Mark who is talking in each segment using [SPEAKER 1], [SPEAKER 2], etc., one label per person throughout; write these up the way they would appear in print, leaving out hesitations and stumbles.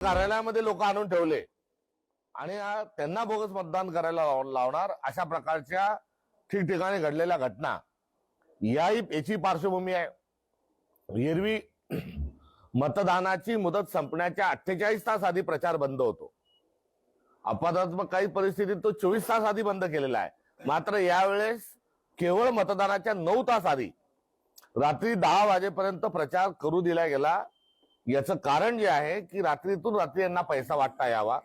[SPEAKER 1] कार्यालयामध्ये लोक आणून ठेवले आणि त्यांना बोगस मतदान करायला लावणार अशा प्रकारच्या ठिकठिकाणी घडलेल्या घटना याची पार्श्वभूमी आहे। एरवी मतदानाची मुदत संपण्याच्या 48 तास आधी प्रचार बंद होतो। अपवादात्मक काही परिस्थितीत तो 24 तास आधी बंद केलेला आहे। मात्र यावेळेस केवळ मतदानाच्या 9 तास आधी रात्री 10 वाजेपर्यंत प्रचार करू दिला गेला। याचं कारण जे आहे की रात्रीतून रात्री यांना पैसा वाटता यावा,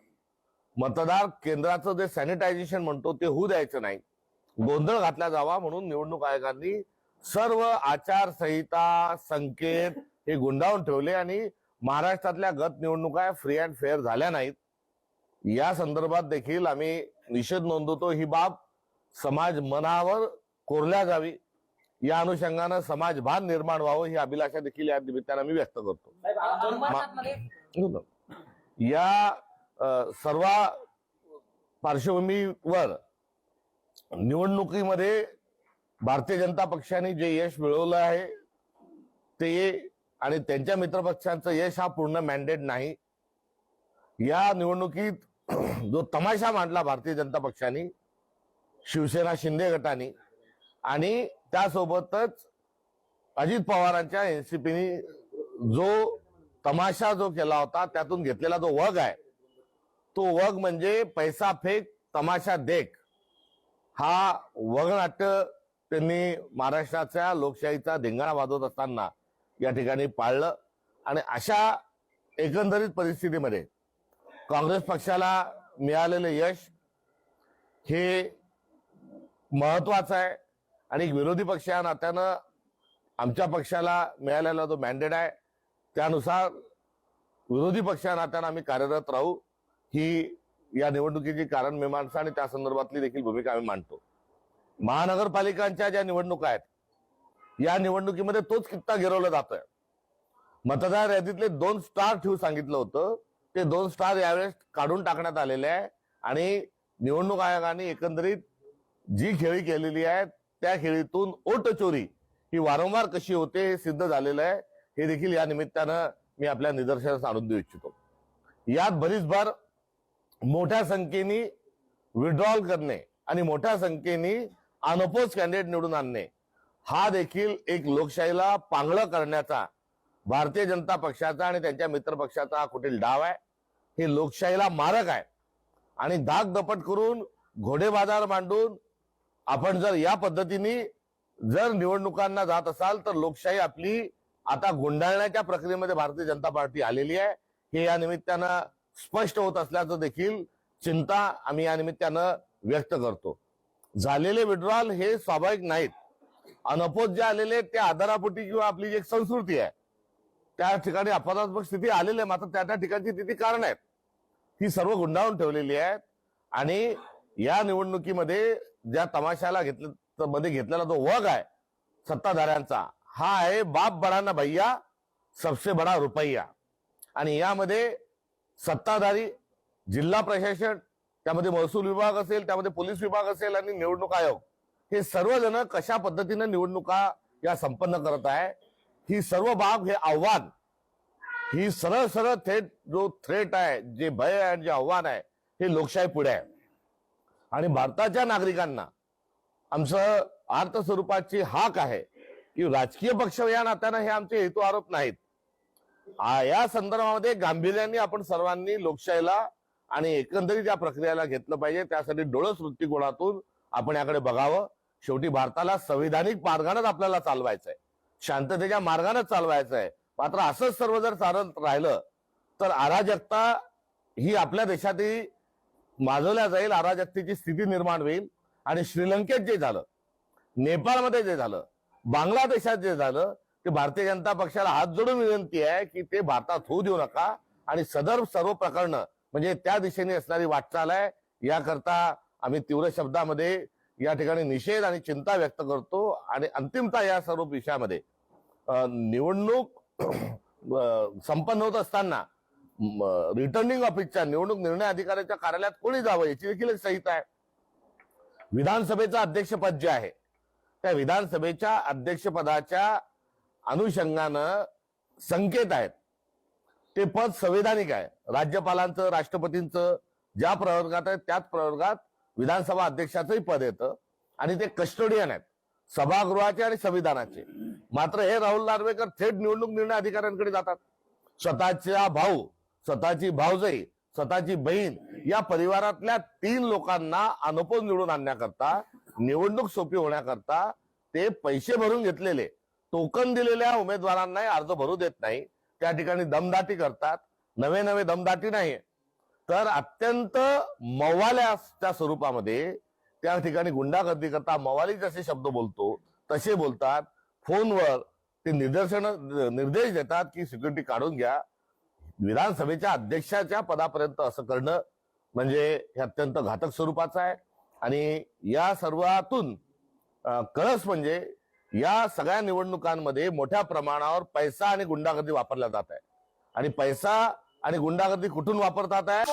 [SPEAKER 1] मतदार केंद्राचं जे सॅनिटायझेशन म्हणतो ते होऊ द्यायचं नाही, गोंधळ घातला जावा म्हणून निवडणूक आयोगाने सर्व आचारसंहिता संकेत हे गुंडाळून ठेवले आणि महाराष्ट्रातल्या गत निवडणुका फ्री अँड फेअर झाल्या नाहीत। या संदर्भात देखील आम्ही निषेध नोंदवतो। ही बाब समाज मनावर कोरल्या जावी, या अनुषंगानं समाजभान निर्माण व्हावं ही अभिलाषा देखील या निमित्तानं मी व्यक्त करतो। या सर्व पार्श्वभूमीवर निवडणुकीमध्ये भारतीय जनता पक्षाने जे यश मिळवलं आहे ते आणि त्यांच्या मित्रपक्षांचं यश हा पूर्ण मॅन्डेट नाही। या निवडणुकीत जो तमाशा मांडला भारतीय जनता पक्षाने, शिवसेना शिंदे गटाने आणि त्यासोबतच अजित पवारांच्या एनसीपीने जो तमाशा जो केला होता त्यातून घेतलेला जो वग आहे तो वग म्हणजे पैसा फेक तमाशा देख, हा वगनाट्य त्यांनी महाराष्ट्राच्या लोकशाहीचा धिंगाणा वाजवत असताना या ठिकाणी पाळलं। आणि अशा एकंदरीत परिस्थितीमध्ये काँग्रेस पक्षाला मिळालेलं यश हे महत्वाचं आहे आणि विरोधी पक्ष या नात्यानं आमच्या पक्षाला मिळालेला जो मॅन्डेट आहे त्यानुसार विरोधी पक्ष या नात्यानं आम्ही कार्यरत राहू ही या निवडणुकीची कारण मीमांसा आणि त्या संदर्भातली देखील भूमिका आम्ही मांडतो। महानगरपालिकांच्या ज्या निवडणुका आहेत या निवडणुकीमध्ये तोच कित्ता गिरवला जातोय। मतदार यादीतले 2 स्टार ठेवू सांगितलं होतं, ते 2 स्टार यावेळेस काढून टाकण्यात आलेले आहे आणि निवडणूक आयोगाने एकंदरीत जी खेळी केलेली आहे त्या खेळीतून ओट चोरी ही वारंवार कशी होते हे सिद्ध झालेलं आहे। हे देखील या निमित्तानं मी आपल्या निदर्शनास आणून देऊ इच्छितो। यात भरीसभर मोठ्या संख्येने विड्रॉल करणे आणि मोठ्या संख्येने अनअपोज कॅन्डिडेट निवडून आणणे हा देखील एक लोकशाहीला पांगळं करण्याचा भारतीय जनता पक्षाचा आणि त्यांच्या मित्र पक्षाचा हा कुटील डाव आहे। हे लोकशाहीला मारक आहे आणि धाक दपट करून घोडे बाजार मांडून आपण जर या पद्धतीने जर निवडणुकांना जात असाल तर लोकशाही आपली आता गुंडाळण्याच्या प्रक्रियेमध्ये भारतीय जनता पार्टी आलेली आहे हे या निमित्तानं स्पष्ट होत असल्याचं देखील चिंता आम्ही या निमित्तानं व्यक्त करतो। झालेले विड्रॉल हे स्वाभाविक नाहीत, अनअपोज जे आलेले ते आधारापोटी किंवा आपली जी एक संस्कृती आहे त्या ठिकाणी अपवादात्मक स्थिती आलेली आहे, मात्र त्या ठिकाणची तिथे कारण आहेत ही सर्व गुंडाळून ठेवलेली आहेत। आणि या निवडणुकीमध्ये ज्या तमाशाला घेतलेला जो वग आहे सत्ताधाऱ्यांचा हा आहे बाप बडा ना भैया सबसे बडा रुपया। आणि यामध्ये सत्ताधारी, जिल्हा प्रशासन, त्यामध्ये महसूल विभाग असेल, त्यामध्ये पोलीस विभाग असेल आणि निवडणूक आयोग हे सर्वजण कशा पद्धतीने निवडणुका या संपन्न करत आहे ही सर्व बाब हे आव्हान ही सरळ सरळ थेट जो थ्रेट आहे, जे भय आहे, जे आव्हान आहे हे लोकशाही पुढे आहे। आणि भारताच्या नागरिकांना आमचं अर्थ स्वरूपाची हाक आहे की राजकीय पक्ष या नात्यानं हे आमचे हेतू आरोप नाहीत, या संदर्भामध्ये गांभीर्याने आपण सर्वांनी लोकशाहीला आणि एकंदरीत या प्रक्रियेला घेतलं पाहिजे। त्यासाठी डोळस दृष्टिकोनातून आपण याकडे बघावं। शेवटी भारताला संविधानिक मार्गानेच आपल्याला चालवायचंय, शांततेच्या मार्गानेच चालवायचं आहे। मात्र असंच सर्व जर चालत राहिलं तर अराजकता ही आपल्या देशातही माजवल्या जाईल, अराजकतेची स्थिती निर्माण होईल। आणि श्रीलंकेत जे झालं, नेपाळमध्ये जे झालं, बांगलादेशात जे झालं ते भारतीय जनता पक्षाला हात जोडून विनंती आहे की ते भारतात होऊ देऊ नका आणि सदर सर्व प्रकरणं म्हणजे त्या दिशेने असणारी वाटचाल आहे याकरता आम्ही तीव्र शब्दामध्ये या ठिकाणी निषेध आणि चिंता व्यक्त करतो। आणि अंतिमतः या सर्व विषयामध्ये निवडणूक संपन्न होत असताना रिटर्निंग ऑफिसच्या निवडणूक निर्णय अधिकाऱ्याच्या कार्यालयात कोणी जावं याची देखील एक संहिता आहे। विधानसभेचं अध्यक्षपद जे आहे त्या विधानसभेच्या अध्यक्षपदाच्या अनुषंगानं संकेत आहेत ते पद संवैधानिक आहे. राज्यपालांचं, राष्ट्रपतींचं ज्या प्रवर्गात आहे त्याच प्रवर्गात विधानसभा अध्यक्षाचंही पद येतं आणि ते कस्टोडियन आहेत सभागृहाचे आणि संविधानाचे. मात्र हे राहुल नार्वेकर थेट निवडणूक निर्णय अधिकाऱ्यांकडे जातात. स्वतःचा भाऊ, स्वतःची भाऊजाई, स्वतःची बहीण या परिवारातल्या 3 लोकांना अनोपोज निवडून आणण्याकरता, निवडणूक सोपी होण्याकरता ते पैसे भरून घेतलेले टोकन दिलेल्या उमेदवारांना अर्ज भरू देत नाही. त्या ठिकाणी दमदाटी करतात. नवे दमदाटी नाही तर अत्यंत मवाल्याच्या स्वरूपामध्ये त्या ठिकाणी गुंडागर्दी करता मवाली जसे शब्द बोलतो तसे बोलतात. फोनवर ते निर्देश देतात की सिक्युरिटी काढून घ्या. विधानसभेच्या अध्यक्षाच्या पदापर्यंत असं करणं म्हणजे हे अत्यंत घातक स्वरूपाचं आहे. आणि या सर्वातून कळस म्हणजे या सगळ्या निवडणुकांमध्ये मोठ्या प्रमाणावर पैसा आणि गुंडागर्दी वापरला जात आहे. आणि पैसा आणि गुंडागर्दी कुठून वापरतात आहे?